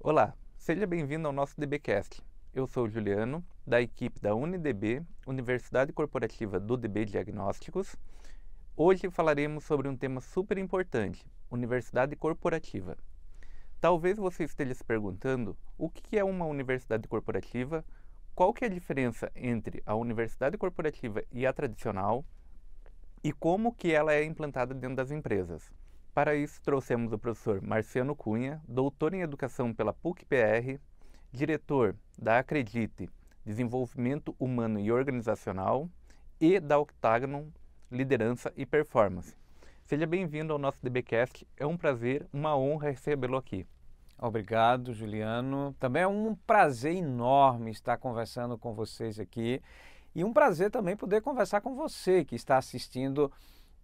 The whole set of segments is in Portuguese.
Olá, seja bem-vindo ao nosso DBcast. Eu sou o Juliano, da equipe da UniDB, Universidade Corporativa do DB Diagnósticos. Hoje falaremos sobre um tema super importante, Universidade Corporativa. Talvez você esteja se perguntando o que é uma universidade corporativa, qual que é a diferença entre a universidade corporativa e a tradicional e como que ela é implantada dentro das empresas. Para isso, trouxemos o professor Marciano Cunha, doutor em Educação pela PUC-PR, diretor da Acredite, Desenvolvimento Humano e Organizacional, e da Octagon, Liderança e Performance. Seja bem-vindo ao nosso DBcast, é um prazer, uma honra recebê-lo aqui. Obrigado, Juliano. Também é um prazer enorme estar conversando com vocês aqui e um prazer também poder conversar com você que está assistindo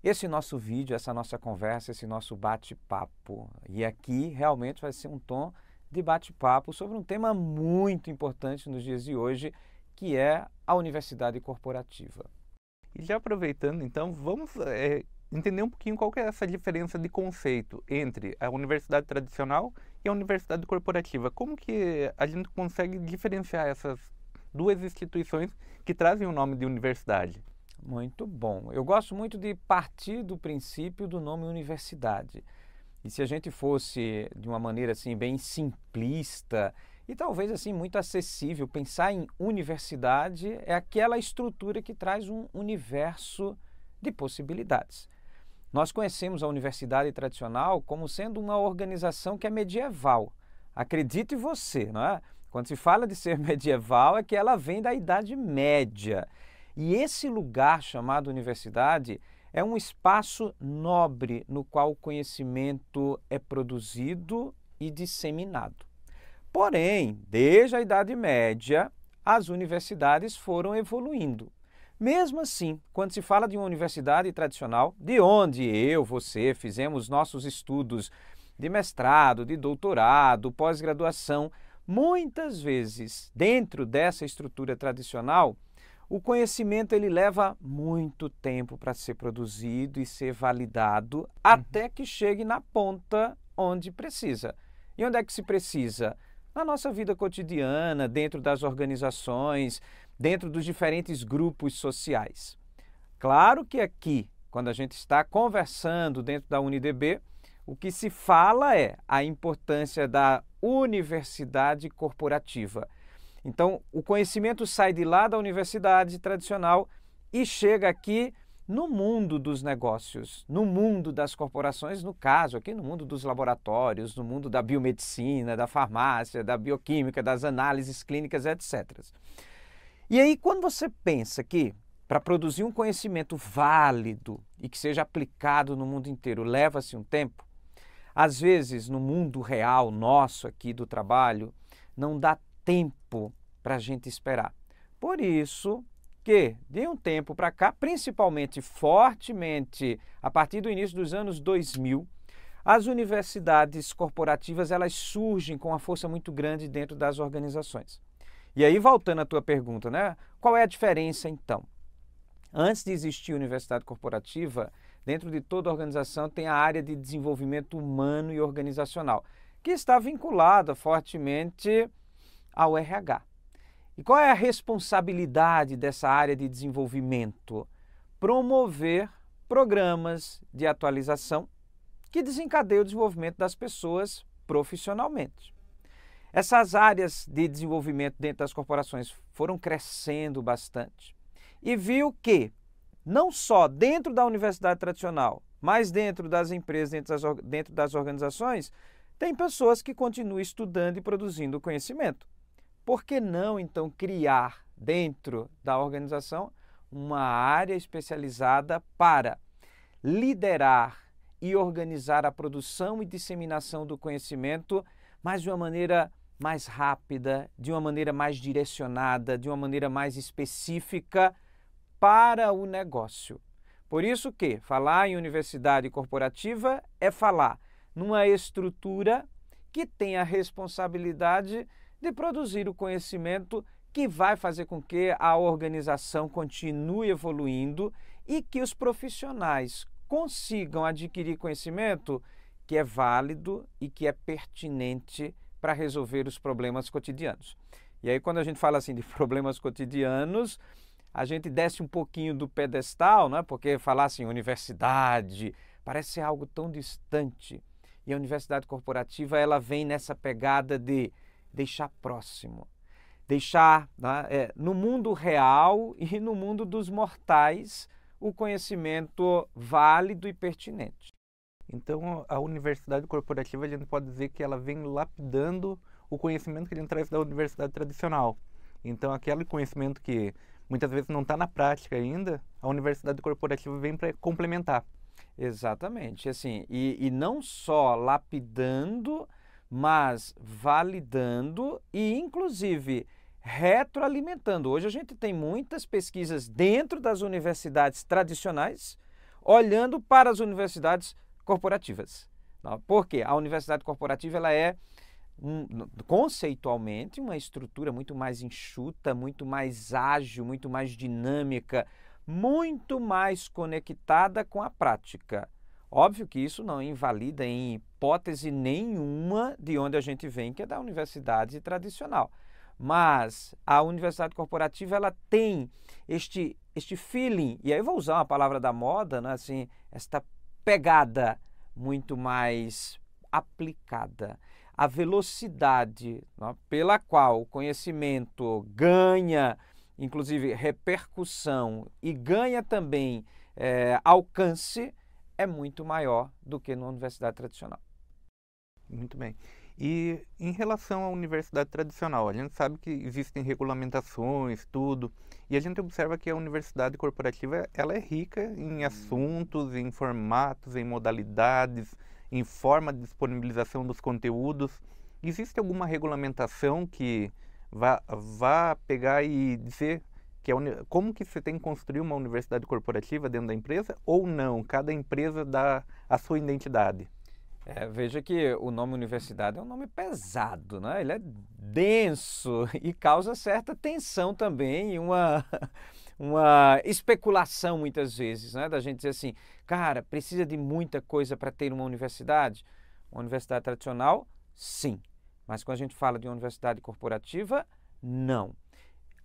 esse nosso vídeo, essa nossa conversa, esse nosso bate-papo. E aqui realmente vai ser um tom de bate-papo sobre um tema muito importante nos dias de hoje, que é a universidade corporativa. E já aproveitando, então, vamos entender um pouquinho qual que é essa diferença de conceito entre a universidade tradicional e a universidade corporativa. Como que a gente consegue diferenciar essas duas instituições que trazem o nome de universidade? Muito bom. Eu gosto muito de partir do princípio do nome universidade. E se a gente fosse de uma maneira assim bem simplista e talvez assim muito acessível, pensar em universidade é aquela estrutura que traz um universo de possibilidades. Nós conhecemos a universidade tradicional como sendo uma organização que é medieval. Acredite você, não é? Quando se fala de ser medieval é que ela vem da Idade Média. E esse lugar chamado universidade é um espaço nobre no qual o conhecimento é produzido e disseminado. Porém, desde a Idade Média, as universidades foram evoluindo. Mesmo assim, quando se fala de uma universidade tradicional, de onde eu, você, fizemos nossos estudos de mestrado, de doutorado, pós-graduação, muitas vezes, dentro dessa estrutura tradicional, o conhecimento ele leva muito tempo para ser produzido e ser validado até que chegue na ponta onde precisa. E onde é que se precisa? Na nossa vida cotidiana, dentro das organizações, dentro dos diferentes grupos sociais. Claro que aqui, quando a gente está conversando dentro da UniDB, o que se fala é a importância da universidade corporativa. Então, o conhecimento sai de lá da universidade tradicional e chega aqui no mundo dos negócios, no mundo das corporações, no caso aqui no mundo dos laboratórios, no mundo da biomedicina, da farmácia, da bioquímica, das análises clínicas, etc. E aí, quando você pensa que para produzir um conhecimento válido e que seja aplicado no mundo inteiro leva-se um tempo, às vezes no mundo real nosso aqui do trabalho, não dá tempo para a gente esperar. Por isso que, de um tempo para cá, principalmente fortemente a partir do início dos anos 2000, as universidades corporativas elas surgem com uma força muito grande dentro das organizações. E aí, voltando à tua pergunta, né? Qual é a diferença então? Antes de existir universidade corporativa, dentro de toda a organização tem a área de desenvolvimento humano e organizacional, que está vinculada fortemente ao RH. E qual é a responsabilidade dessa área de desenvolvimento? Promover programas de atualização que desencadeiam o desenvolvimento das pessoas profissionalmente. Essas áreas de desenvolvimento dentro das corporações foram crescendo bastante e viu que, não só dentro da universidade tradicional, mas dentro das empresas, dentro das organizações, tem pessoas que continuam estudando e produzindo conhecimento. Por que não, então, criar dentro da organização uma área especializada para liderar e organizar a produção e disseminação do conhecimento, mas de uma maneira mais rápida, de uma maneira mais direcionada, de uma maneira mais específica para o negócio. Por isso que falar em universidade corporativa é falar numa estrutura que tem a responsabilidade de produzir o conhecimento que vai fazer com que a organização continue evoluindo e que os profissionais consigam adquirir conhecimento que é válido e que é pertinente para resolver os problemas cotidianos. E aí, quando a gente fala assim de problemas cotidianos, a gente desce um pouquinho do pedestal, né? Porque falar assim, universidade, parece ser algo tão distante. E a universidade corporativa, ela vem nessa pegada de deixar próximo, deixar, né, no mundo real e no mundo dos mortais o conhecimento válido e pertinente. Então, a universidade corporativa, a gente pode dizer que ela vem lapidando o conhecimento que a gente traz da universidade tradicional. Então, aquele conhecimento que muitas vezes não está na prática ainda, a universidade corporativa vem para complementar. Exatamente, assim, e não só lapidando, mas validando e, inclusive, retroalimentando. Hoje a gente tem muitas pesquisas dentro das universidades tradicionais, olhando para as universidades corporativas. Por quê? A universidade corporativa ela é, conceitualmente, uma estrutura muito mais enxuta, muito mais ágil, muito mais dinâmica, muito mais conectada com a prática. Óbvio que isso não invalida em hipótese nenhuma de onde a gente vem, que é da universidade tradicional. Mas a universidade corporativa ela tem este feeling, e aí eu vou usar uma palavra da moda, né? Assim, esta pegada muito mais aplicada. A velocidade, né, pela qual o conhecimento ganha, inclusive repercussão e ganha também alcance, é muito maior do que na universidade tradicional. Muito bem. E em relação à universidade tradicional, a gente sabe que existem regulamentações, tudo, e a gente observa que a universidade corporativa ela é rica em assuntos, em formatos, em modalidades, em forma de disponibilização dos conteúdos. Existe alguma regulamentação que vá pegar e dizer que como que você tem que construir uma universidade corporativa dentro da empresa ou não? Cada empresa dá a sua identidade. Veja que o nome universidade é um nome pesado, né? Ele é denso e causa certa tensão também, uma especulação muitas vezes, né? Da gente dizer assim, cara, precisa de muita coisa para ter uma universidade? Uma universidade tradicional, sim. Mas quando a gente fala de uma universidade corporativa, não.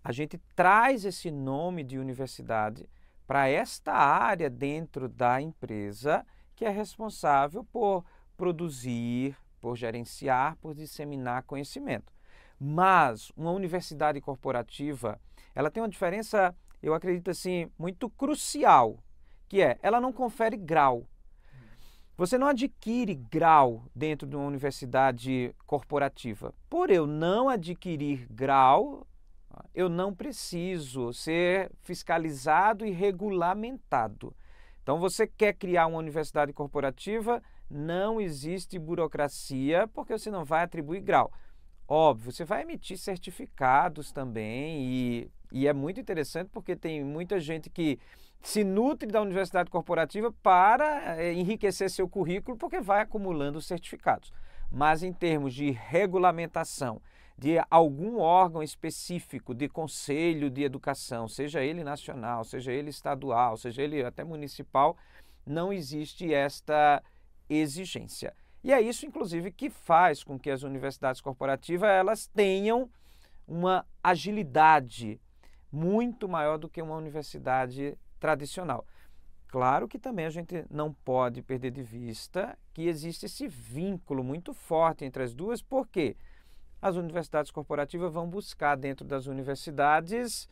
A gente traz esse nome de universidade para esta área dentro da empresa que é responsável por produzir, por gerenciar, por disseminar conhecimento. Mas uma universidade corporativa, ela tem uma diferença, eu acredito assim, muito crucial, que é, ela não confere grau. Você não adquire grau dentro de uma universidade corporativa. Por eu não adquirir grau, eu não preciso ser fiscalizado e regulamentado. Então, você quer criar uma universidade corporativa, não existe burocracia, porque você não vai atribuir grau. Óbvio, você vai emitir certificados também e é muito interessante porque tem muita gente que se nutre da universidade corporativa para enriquecer seu currículo porque vai acumulando certificados. Mas em termos de regulamentação de algum órgão específico de conselho de educação, seja ele nacional, seja ele estadual, seja ele até municipal, não existe esta exigência. E é isso, inclusive, que faz com que as universidades corporativas elas tenham uma agilidade muito maior do que uma universidade tradicional. Claro que também a gente não pode perder de vista que existe esse vínculo muito forte entre as duas, porque as universidades corporativas vão buscar dentro das universidades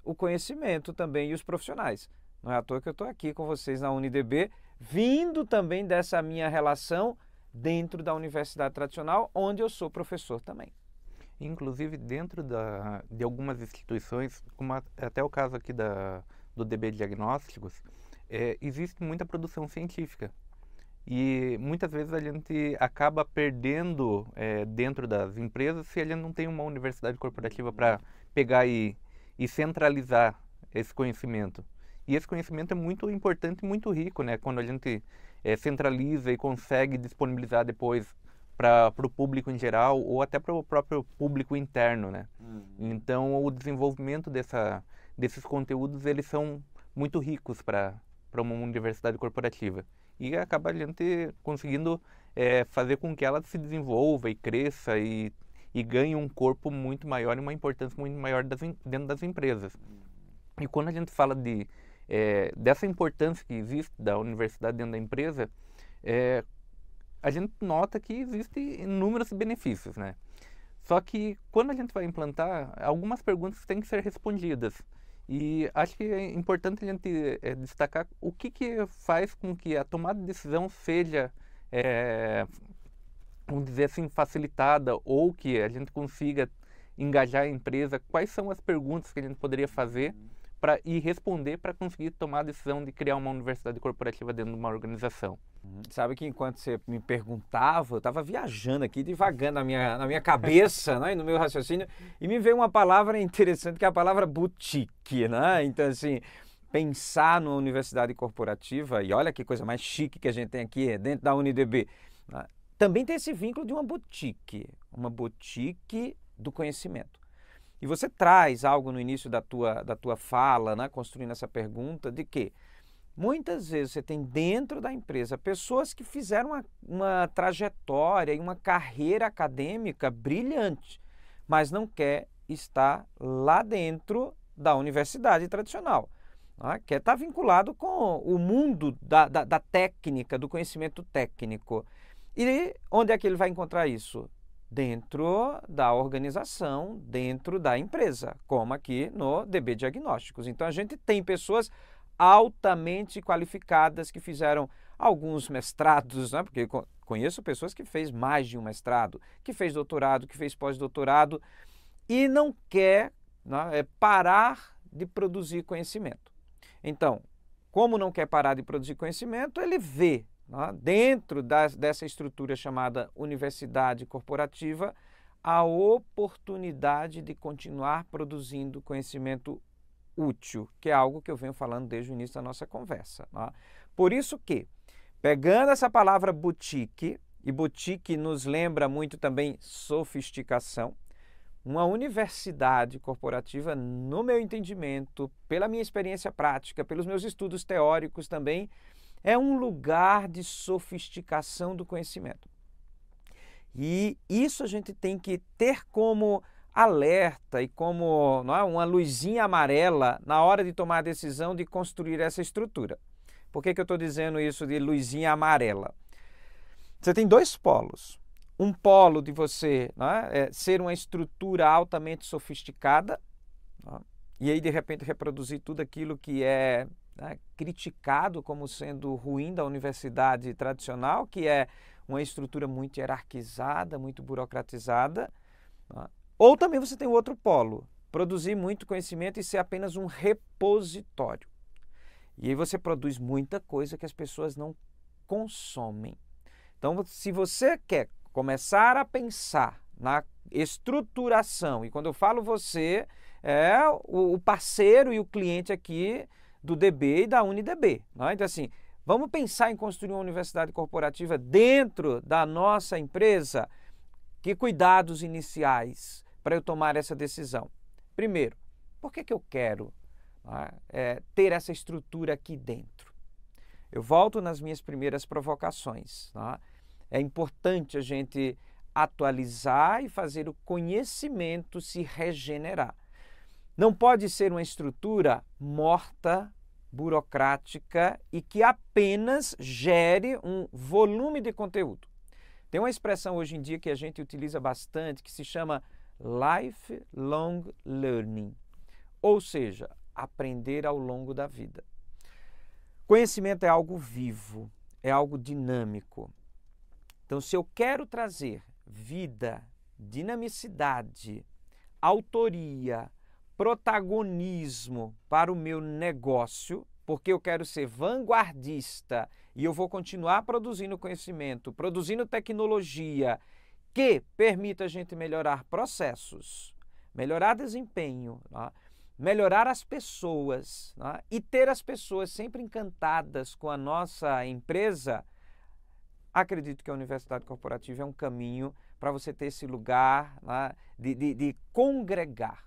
o conhecimento também e os profissionais. Não é à toa que eu estou aqui com vocês na UniDB, vindo também dessa minha relação dentro da universidade tradicional, onde eu sou professor também. Inclusive, dentro de algumas instituições, como até o caso aqui do DB Diagnósticos, existe muita produção científica. E muitas vezes a gente acaba perdendo dentro das empresas se a gente não tem uma universidade corporativa para pegar e centralizar esse conhecimento. E esse conhecimento é muito importante e muito rico, né? Quando a gente centraliza e consegue disponibilizar depois para o público em geral ou até para o próprio público interno, né? Então, o desenvolvimento desses conteúdos, eles são muito ricos para uma universidade corporativa. E acaba a gente conseguindo fazer com que ela se desenvolva e cresça e ganhe um corpo muito maior e uma importância muito maior dentro das empresas. E quando a gente fala dessa importância que existe da universidade dentro da empresa, a gente nota que existem inúmeros benefícios, né? Só que quando a gente vai implantar, algumas perguntas têm que ser respondidas. E acho que é importante a gente destacar o que faz com que a tomada de decisão seja, vamos dizer assim, facilitada, ou que a gente consiga engajar a empresa. Quais são as perguntas que a gente poderia fazer e responder para conseguir tomar a decisão de criar uma universidade corporativa dentro de uma organização? Sabe que enquanto você me perguntava, eu estava viajando aqui, divagando na minha cabeça, né, e no meu raciocínio, e me veio uma palavra interessante, que é a palavra boutique, né? Então, assim, pensar numa universidade corporativa, e olha que coisa mais chique que a gente tem aqui dentro da UniDB, né? Também tem esse vínculo de uma boutique do conhecimento. E você traz algo no início da tua fala, né, construindo essa pergunta, de que muitas vezes você tem dentro da empresa pessoas que fizeram uma trajetória e uma carreira acadêmica brilhante, mas não quer estar lá dentro da universidade tradicional. Né? Quer estar vinculado com o mundo da técnica, do conhecimento técnico. E onde é que ele vai encontrar isso? Dentro da organização, dentro da empresa, como aqui no DB Diagnósticos. Então, a gente tem pessoas altamente qualificadas que fizeram alguns mestrados, né? Porque conheço pessoas que fez mais de um mestrado, que fez doutorado, que fez pós-doutorado e não quer, né, parar de produzir conhecimento. Então, como não quer parar de produzir conhecimento, ele vê, né, dentro dessa estrutura chamada universidade corporativa, a oportunidade de continuar produzindo conhecimento útil, que é algo que eu venho falando desde o início da nossa conversa. Né? Por isso que, pegando essa palavra boutique, e boutique nos lembra muito também sofisticação, uma universidade corporativa, no meu entendimento, pela minha experiência prática, pelos meus estudos teóricos também, é um lugar de sofisticação do conhecimento. E isso a gente tem que ter como alerta e como, não é, uma luzinha amarela na hora de tomar a decisão de construir essa estrutura. Por que eu estou dizendo isso de luzinha amarela? Você tem dois polos. Um polo de você, né, ser uma estrutura altamente sofisticada, né, e aí de repente reproduzir tudo aquilo que é, né, criticado como sendo ruim da universidade tradicional, que é uma estrutura muito hierarquizada, muito burocratizada. Né? Ou também você tem o outro polo, produzir muito conhecimento e ser apenas um repositório. E aí você produz muita coisa que as pessoas não consomem. Então, se você quer começar a pensar na estruturação, e quando eu falo você, é o parceiro e o cliente aqui do DB e da UniDB. Né? Então, assim, vamos pensar em construir uma universidade corporativa dentro da nossa empresa? Que cuidados iniciais para eu tomar essa decisão? Primeiro, por que eu quero, né, ter essa estrutura aqui dentro? Eu volto nas minhas primeiras provocações. Né? É importante a gente atualizar e fazer o conhecimento se regenerar. Não pode ser uma estrutura morta, burocrática e que apenas gere um volume de conteúdo. Tem uma expressão hoje em dia que a gente utiliza bastante que se chama lifelong learning, ou seja, aprender ao longo da vida. Conhecimento é algo vivo, é algo dinâmico. Então, se eu quero trazer vida, dinamicidade, autoria, protagonismo para o meu negócio, porque eu quero ser vanguardista e eu vou continuar produzindo conhecimento, produzindo tecnologia que permita a gente melhorar processos, melhorar desempenho, né? Melhorar as pessoas, né? E ter as pessoas sempre encantadas com a nossa empresa, acredito que a universidade corporativa é um caminho para você ter esse lugar, né, de congregar.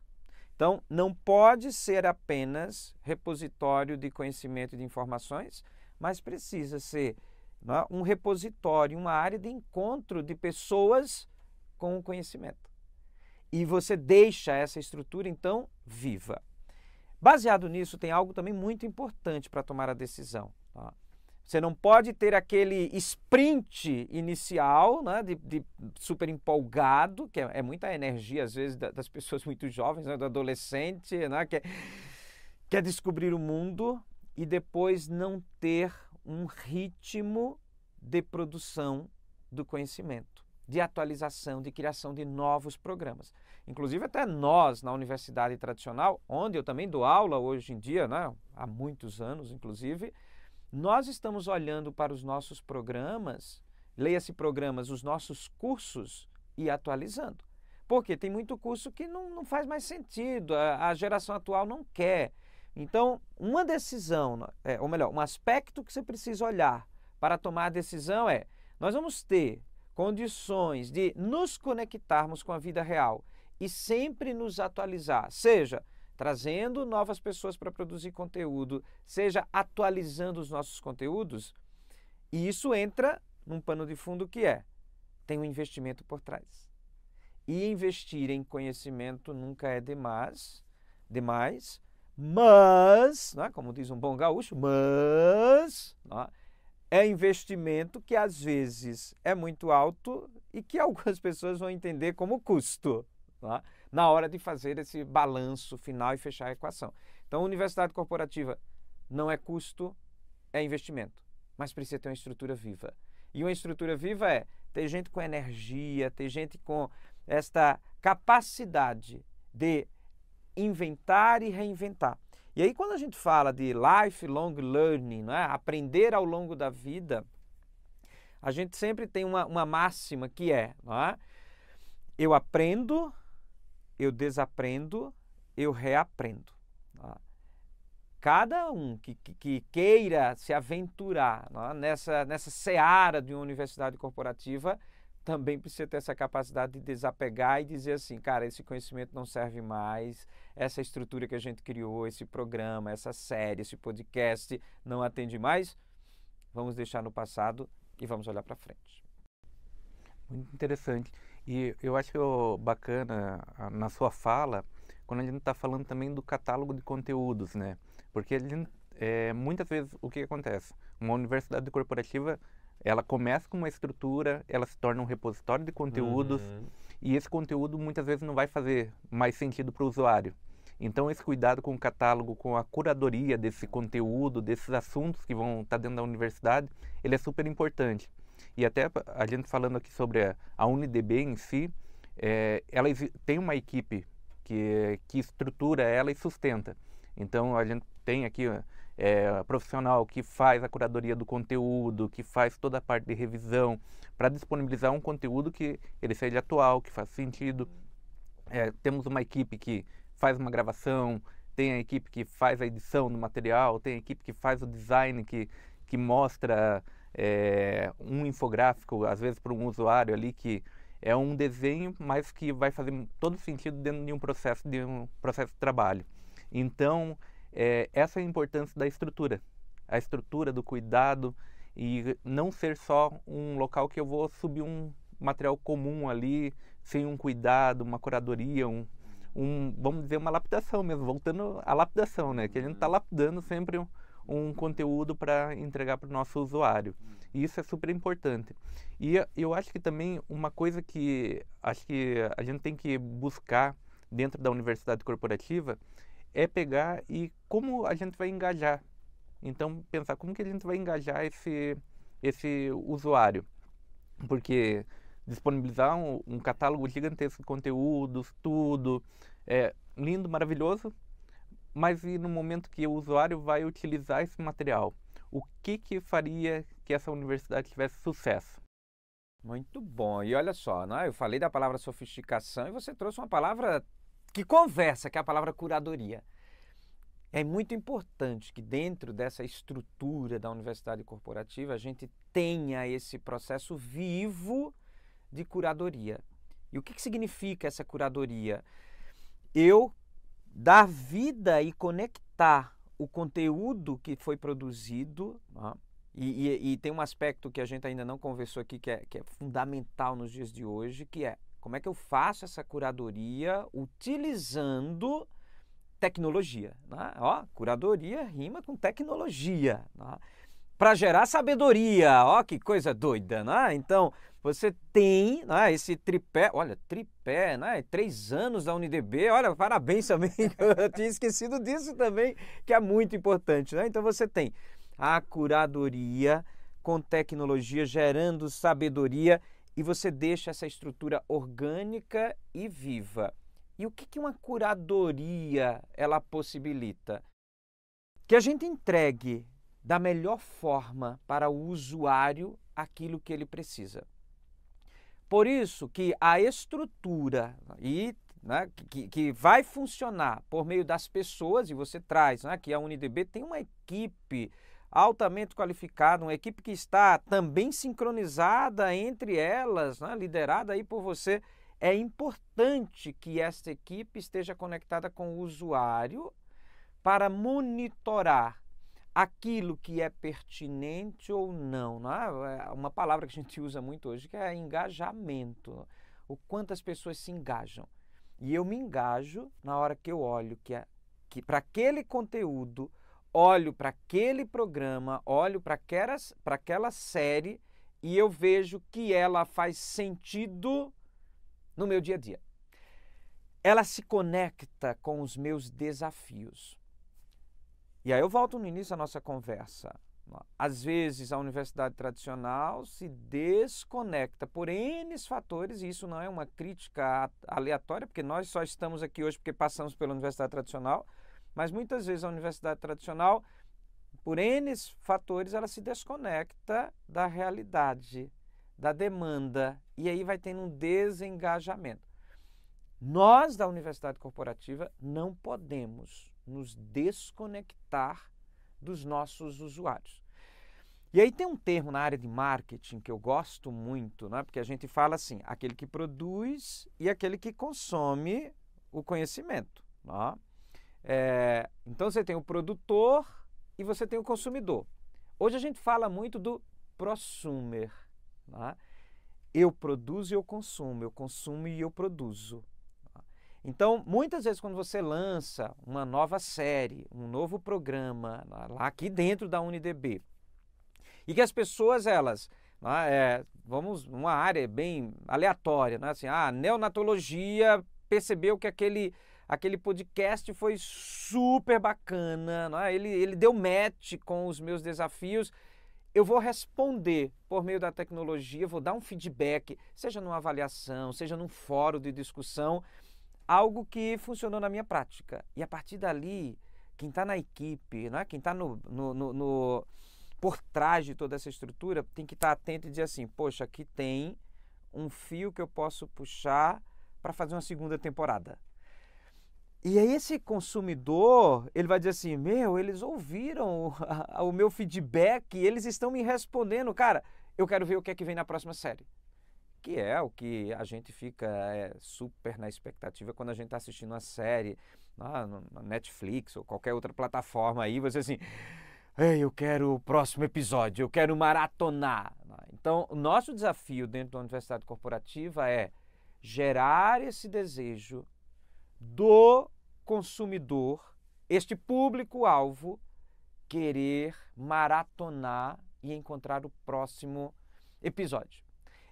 Então, não pode ser apenas repositório de conhecimento e de informações, mas precisa ser né, um repositório, uma área de encontro de pessoas com o conhecimento. E você deixa essa estrutura, então, viva. Baseado nisso, tem algo também muito importante para tomar a decisão. Tá? Você não pode ter aquele sprint inicial, né, de super empolgado, que é muita energia, às vezes, das pessoas muito jovens, né, do adolescente, né, que quer descobrir o mundo, e depois não ter um ritmo de produção do conhecimento, de atualização, de criação de novos programas. Inclusive até nós, na universidade tradicional, onde eu também dou aula hoje em dia, né, há muitos anos inclusive, nós estamos olhando para os nossos programas, leia-se programas, os nossos cursos e atualizando. Porque tem muito curso que não faz mais sentido, a geração atual não quer. Então, uma decisão, ou melhor, um aspecto que você precisa olhar para tomar a decisão é: nós vamos ter condições de nos conectarmos com a vida real e sempre nos atualizar, seja trazendo novas pessoas para produzir conteúdo, seja atualizando os nossos conteúdos, e isso entra num pano de fundo que tem um investimento por trás. E investir em conhecimento nunca é demais, mas, né, como diz um bom gaúcho, mas né, é investimento que às vezes é muito alto e que algumas pessoas vão entender como custo, né, na hora de fazer esse balanço final e fechar a equação. Então, a universidade corporativa não é custo, é investimento, mas precisa ter uma estrutura viva. E uma estrutura viva é ter gente com energia, ter gente com esta capacidade de inventar e reinventar. E aí, quando a gente fala de lifelong learning, né, aprender ao longo da vida, a gente sempre tem uma máxima que né, eu aprendo, eu desaprendo, eu reaprendo. Né? Cada um que queira se aventurar, né, nessa seara de uma universidade corporativa também precisa ter essa capacidade de desapegar e dizer assim, cara, esse conhecimento não serve mais, essa estrutura que a gente criou, esse programa, essa série, esse podcast não atende mais, vamos deixar no passado e vamos olhar para frente. Muito interessante. E eu acho bacana na sua fala, quando a gente está falando também do catálogo de conteúdos, né? Porque muitas vezes o que acontece? Uma universidade corporativa, ela começa com uma estrutura, ela se torna um repositório de conteúdos, e esse conteúdo muitas vezes não vai fazer mais sentido para o usuário. Então, esse cuidado com o catálogo, com a curadoria desse conteúdo, desses assuntos que vão estar dentro da universidade, ele é super importante. E até a gente falando aqui sobre a UniDB em si, ela tem uma equipe que estrutura ela e sustenta. Então, a gente tem aqui profissional que faz a curadoria do conteúdo, que faz toda a parte de revisão, para disponibilizar um conteúdo que ele seja atual, que faça sentido. Temos uma equipe que faz uma gravação, tem a equipe que faz a edição do material, tem a equipe que faz o design, que mostra um infográfico, às vezes para um usuário ali, que é um desenho, mas que vai fazer todo sentido dentro de um processo de trabalho. Então, essa é a importância da estrutura, a estrutura do cuidado, e não ser só um local que eu vou subir um material comum ali, sem um cuidado, uma curadoria, vamos dizer, uma lapidação mesmo, voltando à lapidação, né? Que a gente está lapidando sempre um conteúdo para entregar para o nosso usuário. E isso é super importante. E eu acho que também uma coisa que acho que a gente tem que buscar dentro da universidade corporativa é pegar e como a gente vai engajar. Então, pensar como que a gente vai engajar esse usuário. Porque disponibilizar um catálogo gigantesco de conteúdos, tudo, lindo, maravilhoso, mas e no momento que o usuário vai utilizar esse material, o que faria que essa universidade tivesse sucesso? Muito bom. E olha só, né? Eu falei da palavra sofisticação e você trouxe uma palavra que conversa, que é a palavra curadoria. É muito importante que dentro dessa estrutura da universidade corporativa a gente tenha esse processo vivo de curadoria. E o que significa essa curadoria? Eu dar vida e conectar o conteúdo que foi produzido, né, E tem um aspecto que a gente ainda não conversou aqui, que é fundamental nos dias de hoje, que é como é que eu faço essa curadoria utilizando tecnologia, né? Ó, curadoria rima com tecnologia, né? Para gerar sabedoria, ó, que coisa doida, né? Então, você tem, né, esse tripé, olha, tripé, né? 3 anos da UniDB, olha, parabéns também, eu tinha esquecido disso também, que é muito importante, né? Então, você tem a curadoria com tecnologia gerando sabedoria e você deixa essa estrutura orgânica e viva. E o que uma curadoria ela possibilita? Que a gente entregue da melhor forma para o usuário aquilo que ele precisa. Por isso que a estrutura né, que vai funcionar por meio das pessoas, e você traz, né, que a UniDB tem uma equipe altamente qualificada, uma equipe que está também sincronizada entre elas, né, liderada aí por você. É importante que esta equipe esteja conectada com o usuário para monitorar aquilo que é pertinente ou não. Né? Uma palavra que a gente usa muito hoje que é engajamento. O quanto as pessoas se engajam. E eu me engajo na hora que eu olho que para aquele conteúdo, olho para aquele programa, olho para aquela série e eu vejo que ela faz sentido no meu dia a dia. Ela se conecta com os meus desafios. E aí eu volto no início da nossa conversa. Às vezes a universidade tradicional se desconecta por N fatores, e isso não é uma crítica aleatória, porque nós só estamos aqui hoje porque passamos pela universidade tradicional, mas muitas vezes a universidade tradicional, por N fatores, ela se desconecta da realidade, da demanda, e aí vai tendo um desengajamento. Nós, da Universidade Corporativa, não podemos nos desconectar dos nossos usuários. E aí tem um termo na área de marketing que eu gosto muito, né? Porque a gente fala assim, aquele que produz e aquele que consome o conhecimento. Né? Então você tem o produtor e você tem o consumidor. Hoje a gente fala muito do prosumer. Né? Eu produzo e eu consumo e eu produzo. Então, muitas vezes quando você lança uma nova série, um novo programa, lá aqui dentro da UniDB, e que as pessoas, vamos numa área bem aleatória, né? Assim, a neonatologia percebeu que aquele podcast foi super bacana, né? Ele deu match com os meus desafios. Eu vou responder por meio da tecnologia, vou dar um feedback, seja numa avaliação, seja num fórum de discussão, algo que funcionou na minha prática. E a partir dali, quem está na equipe, né? Quem está por trás de toda essa estrutura, tem que estar atento e dizer assim, poxa, aqui tem um fio que eu posso puxar para fazer uma segunda temporada. E aí esse consumidor, ele vai dizer assim, eles ouviram o meu feedback, eles estão me respondendo, cara, eu quero ver o que é que vem na próxima série. Que é o que a gente fica super na expectativa quando a gente está assistindo uma série na Netflix ou qualquer outra plataforma aí, você assim, eu quero o próximo episódio, eu quero maratonar. Então, o nosso desafio dentro da Universidade Corporativa é gerar esse desejo do consumidor, este público-alvo, querer maratonar e encontrar o próximo episódio.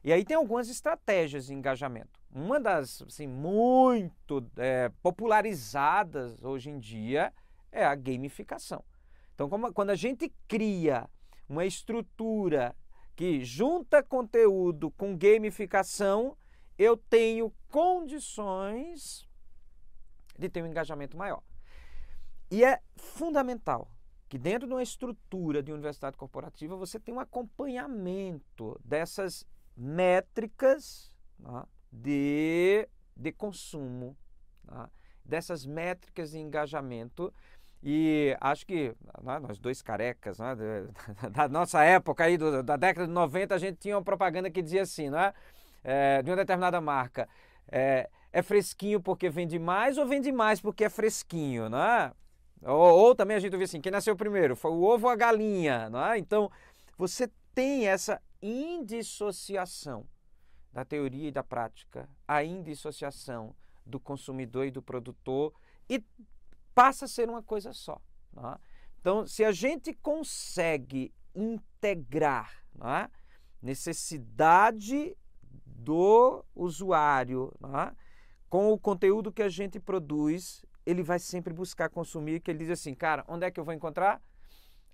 E aí tem algumas estratégias de engajamento. Uma das muito popularizadas hoje em dia é a gamificação. Então, quando a gente cria uma estrutura que junta conteúdo com gamificação, eu tenho condições de ter um engajamento maior. E é fundamental que dentro de uma estrutura de universidade corporativa você tenha um acompanhamento dessas métricas, né, de consumo, né, dessas métricas de engajamento. E acho que nós dois carecas, né, da nossa época, aí, da década de 90, a gente tinha uma propaganda que dizia assim, né, de uma determinada marca, é fresquinho porque vende mais ou vende mais porque é fresquinho, né? Ou também a gente ouvia assim, quem nasceu primeiro, foi o ovo ou a galinha, né? Então, você tem essa indissociação da teoria e da prática, a indissociação do consumidor e do produtor, e passa a ser uma coisa só. Não é? Então, se a gente consegue integrar, não é, necessidade do usuário, não é, com o conteúdo que a gente produz, ele vai sempre buscar consumir, que ele diz assim, cara, onde é que eu vou encontrar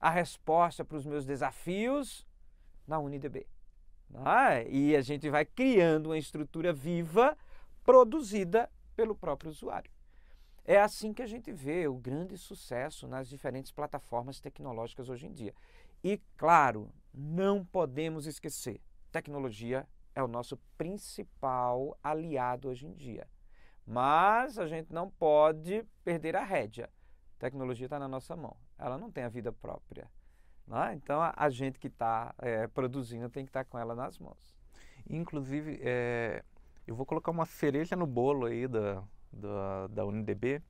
a resposta para os meus desafios? Na UniDB. E a gente vai criando uma estrutura viva produzida pelo próprio usuário. É assim que a gente vê o grande sucesso nas diferentes plataformas tecnológicas hoje em dia. E, claro, não podemos esquecer, tecnologia é o nosso principal aliado hoje em dia. Mas a gente não pode perder a rédea. A tecnologia está na nossa mão, ela não tem a vida própria. Então, a gente que está produzindo tem que estar com ela nas mãos. Inclusive, eu vou colocar uma cereja no bolo aí da UniDB,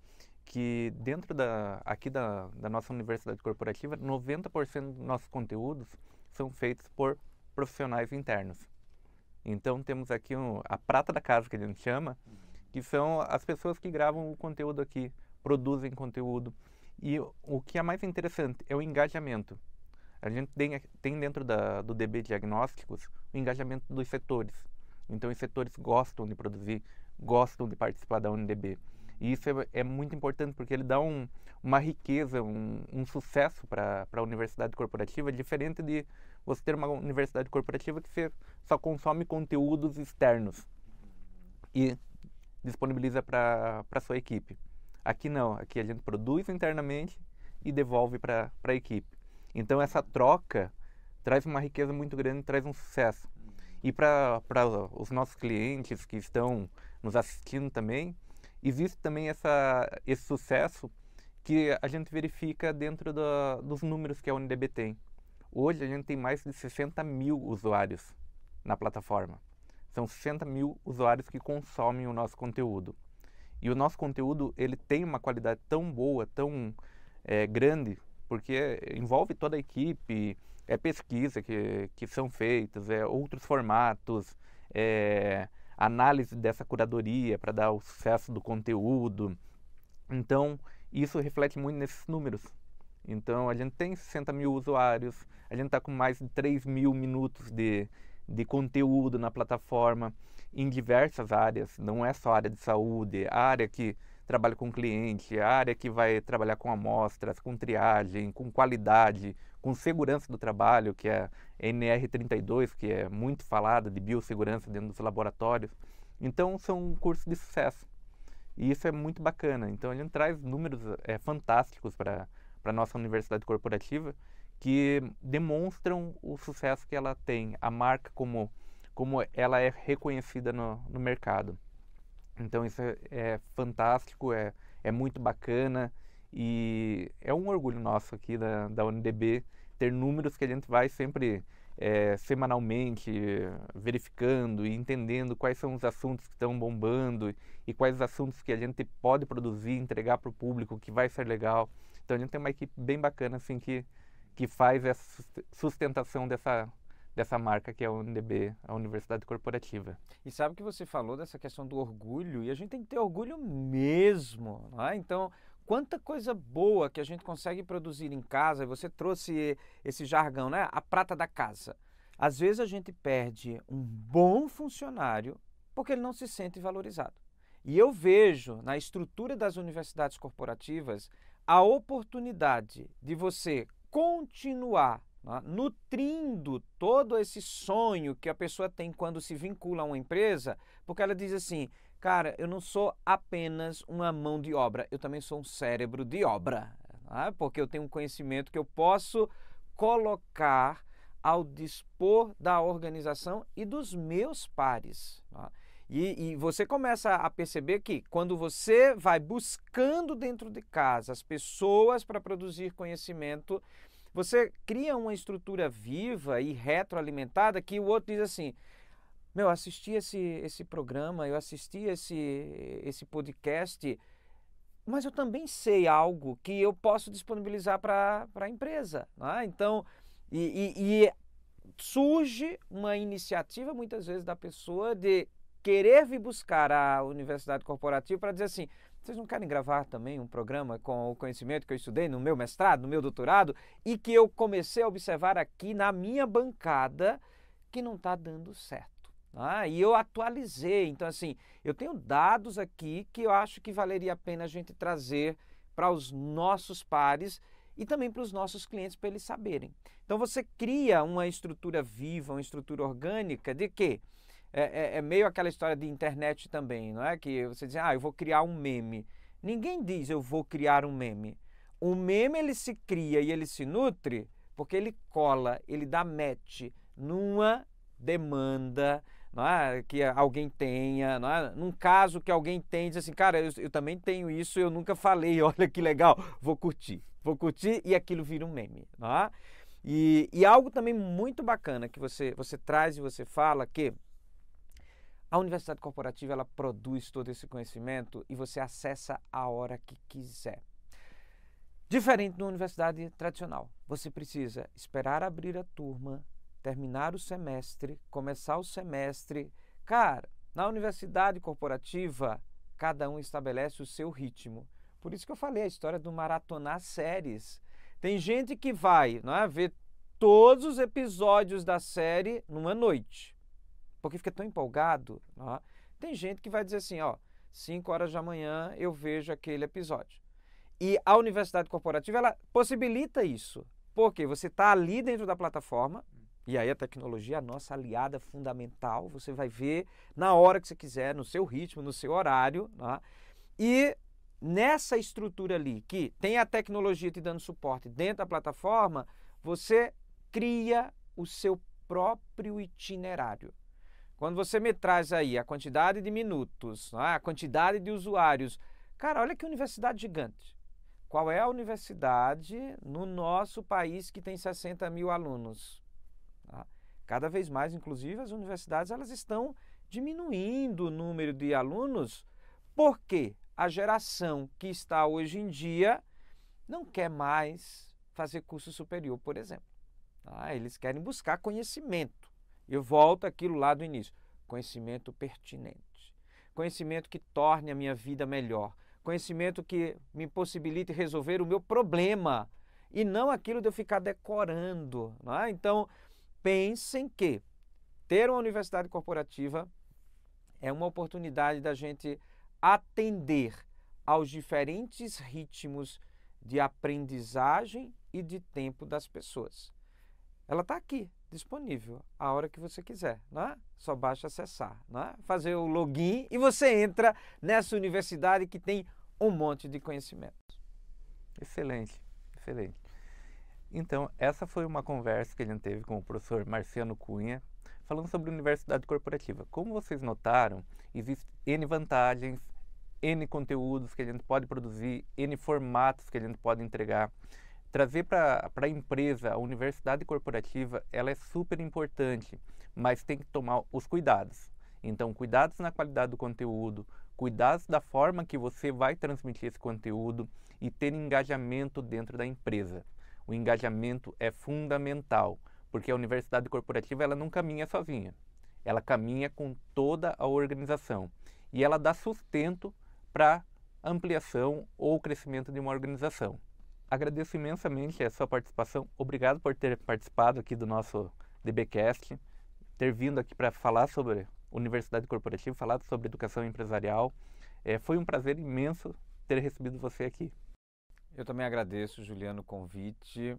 que dentro aqui da nossa universidade corporativa, 90% dos nossos conteúdos são feitos por profissionais internos. Então, temos aqui a prata da casa, que a gente chama, que são as pessoas que gravam o conteúdo aqui, produzem conteúdo. E o que é mais interessante é o engajamento. A gente tem dentro do DB Diagnósticos o engajamento dos setores. Então, os setores gostam de produzir, gostam de participar da UniDB. E isso é muito importante porque ele dá uma riqueza, um sucesso para a universidade corporativa, diferente de você ter uma universidade corporativa que você só consome conteúdos externos e disponibiliza para a sua equipe. Aqui não, aqui a gente produz internamente e devolve para a equipe. Então essa troca traz uma riqueza muito grande, traz um sucesso. E para os nossos clientes que estão nos assistindo também, existe também esse sucesso que a gente verifica dentro dos números que a UniDB tem. Hoje a gente tem mais de 60 mil usuários na plataforma. São 60 mil usuários que consomem o nosso conteúdo. E o nosso conteúdo ele tem uma qualidade tão boa, tão grande, porque envolve toda a equipe, pesquisa que são feitas, outros formatos, análise dessa curadoria para dar o sucesso do conteúdo. Então, isso reflete muito nesses números. Então, a gente tem 60 mil usuários, a gente está com mais de 3 mil minutos de conteúdo na plataforma, em diversas áreas, não é só a área de saúde, a área que trabalha com cliente, a área que vai trabalhar com amostras, com triagem, com qualidade, com segurança do trabalho, que é a NR32, que é muito falada de biossegurança dentro dos laboratórios. Então, são cursos de sucesso. E isso é muito bacana. Então, a gente traz números fantásticos para a nossa universidade corporativa que demonstram o sucesso que ela tem, a marca como ela é reconhecida no mercado. Então isso é fantástico, é muito bacana e é um orgulho nosso aqui da UniDB ter números que a gente vai sempre semanalmente verificando e entendendo quais são os assuntos que estão bombando e quais os assuntos que a gente pode produzir, entregar para o público, que vai ser legal. Então a gente tem uma equipe bem bacana assim que faz essa sustentação dessa marca que é a UniDB, a Universidade Corporativa. E sabe que você falou dessa questão do orgulho, e a gente tem que ter orgulho mesmo, não é? Então, quanta coisa boa que a gente consegue produzir em casa, e você trouxe esse jargão, né? A prata da casa. Às vezes a gente perde um bom funcionário porque ele não se sente valorizado. E eu vejo na estrutura das universidades corporativas a oportunidade de você continuar nutrindo todo esse sonho que a pessoa tem quando se vincula a uma empresa, porque ela diz assim, cara, eu não sou apenas uma mão de obra, eu também sou um cérebro de obra, porque eu tenho um conhecimento que eu posso colocar ao dispor da organização e dos meus pares. E você começa a perceber que quando você vai buscando dentro de casa as pessoas para produzir conhecimento, você cria uma estrutura viva e retroalimentada que o outro diz assim, meu, assisti esse programa, eu assisti esse podcast, mas eu também sei algo que eu posso disponibilizar para a empresa. Então, e surge uma iniciativa, muitas vezes, da pessoa de querer vir buscar a universidade corporativa para dizer assim, vocês não querem gravar também um programa com o conhecimento que eu estudei no meu mestrado, no meu doutorado, e que eu comecei a observar aqui na minha bancada que não está dando certo. E eu atualizei. Então, assim, eu tenho dados aqui que eu acho que valeria a pena a gente trazer para os nossos pares e também para os nossos clientes, para eles saberem. Então, você cria uma estrutura viva, uma estrutura orgânica de quê? É meio aquela história de internet também, não é? Que você diz, eu vou criar um meme. Ninguém diz, eu vou criar um meme. O meme, ele se cria e ele se nutre porque ele cola, ele dá match numa demanda, não é? Que alguém tenha, não é? Num caso que alguém tem, diz assim, cara, eu também tenho isso, eu nunca falei, olha que legal, vou curtir e aquilo vira um meme, não é? E algo também muito bacana que você traz e você fala que a universidade corporativa, ela produz todo esse conhecimento e você acessa a hora que quiser. Diferente da universidade tradicional, você precisa esperar abrir a turma, terminar o semestre, começar o semestre. Cara, na universidade corporativa, cada um estabelece o seu ritmo. Por isso que eu falei a história do maratonar séries. Tem gente que vai, não é, ver todos os episódios da série numa noite, porque fica tão empolgado. Não é? Tem gente que vai dizer assim, 5 horas da manhã eu vejo aquele episódio. E a universidade corporativa, ela possibilita isso. Porque você está ali dentro da plataforma, e aí a tecnologia é a nossa aliada fundamental, você vai ver na hora que você quiser, no seu ritmo, no seu horário. Não é? E nessa estrutura ali, que tem a tecnologia te dando suporte dentro da plataforma, você cria o seu próprio itinerário. Quando você me traz aí a quantidade de minutos, a quantidade de usuários, cara, olha que universidade gigante. Qual é a universidade no nosso país que tem 60 mil alunos? Cada vez mais, inclusive, as universidades elas estão diminuindo o número de alunos porque a geração que está hoje em dia não quer mais fazer curso superior, por exemplo. Eles querem buscar conhecimento. Eu volto àquilo lá do início. Conhecimento pertinente. Conhecimento que torne a minha vida melhor. Conhecimento que me possibilite resolver o meu problema. E não aquilo de eu ficar decorando. Então, pensem que ter uma universidade corporativa é uma oportunidade da gente atender aos diferentes ritmos de aprendizagem e de tempo das pessoas. Ela está aqui, disponível, a hora que você quiser, não é? Só basta acessar, não é? Fazer o login e você entra nessa universidade que tem um monte de conhecimento. Excelente, excelente. Então, essa foi uma conversa que a gente teve com o professor Marciano Cunha, falando sobre universidade corporativa. Como vocês notaram, existem N vantagens, N conteúdos que a gente pode produzir, N formatos que a gente pode entregar. Trazer para a empresa, a universidade corporativa, ela é super importante, mas tem que tomar os cuidados. Então, cuidados na qualidade do conteúdo, cuidados da forma que você vai transmitir esse conteúdo e ter engajamento dentro da empresa. O engajamento é fundamental, porque a universidade corporativa ela não caminha sozinha. Ela caminha com toda a organização e ela dá sustento para ampliação ou crescimento de uma organização. Agradeço imensamente a sua participação. Obrigado por ter participado aqui do nosso DBcast, ter vindo aqui para falar sobre universidade corporativa, falar sobre educação empresarial. Foi um prazer imenso ter recebido você aqui. Eu também agradeço, Juliano, o convite.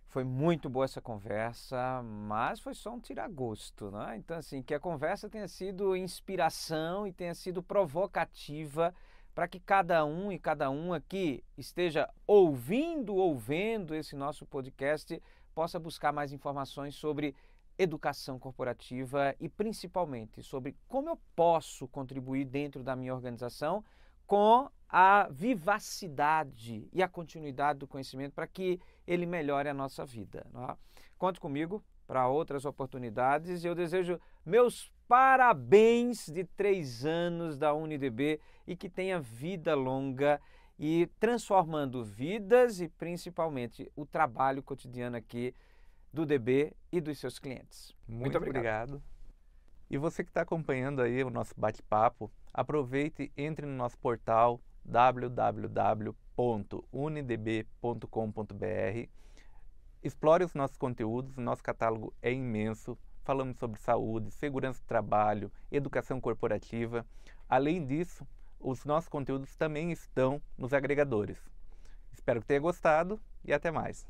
Foi muito boa essa conversa, mas foi só um tira-gosto, né? Então, assim, que a conversa tenha sido inspiração e tenha sido provocativa para que cada um e cada uma que esteja ouvendo esse nosso podcast possa buscar mais informações sobre educação corporativa e principalmente sobre como eu posso contribuir dentro da minha organização com a vivacidade e a continuidade do conhecimento para que ele melhore a nossa vida. Não é? Conte comigo para outras oportunidades e eu desejo meus parabéns de 3 anos da UniDB e que tenha vida longa e transformando vidas e principalmente o trabalho cotidiano aqui do DB e dos seus clientes. Muito obrigado. E você que está acompanhando aí o nosso bate-papo, aproveite e entre no nosso portal www.unidb.com.br. Explore os nossos conteúdos, o nosso catálogo é imenso. Falamos sobre saúde, segurança do trabalho, educação corporativa. Além disso, os nossos conteúdos também estão nos agregadores. Espero que tenha gostado e até mais.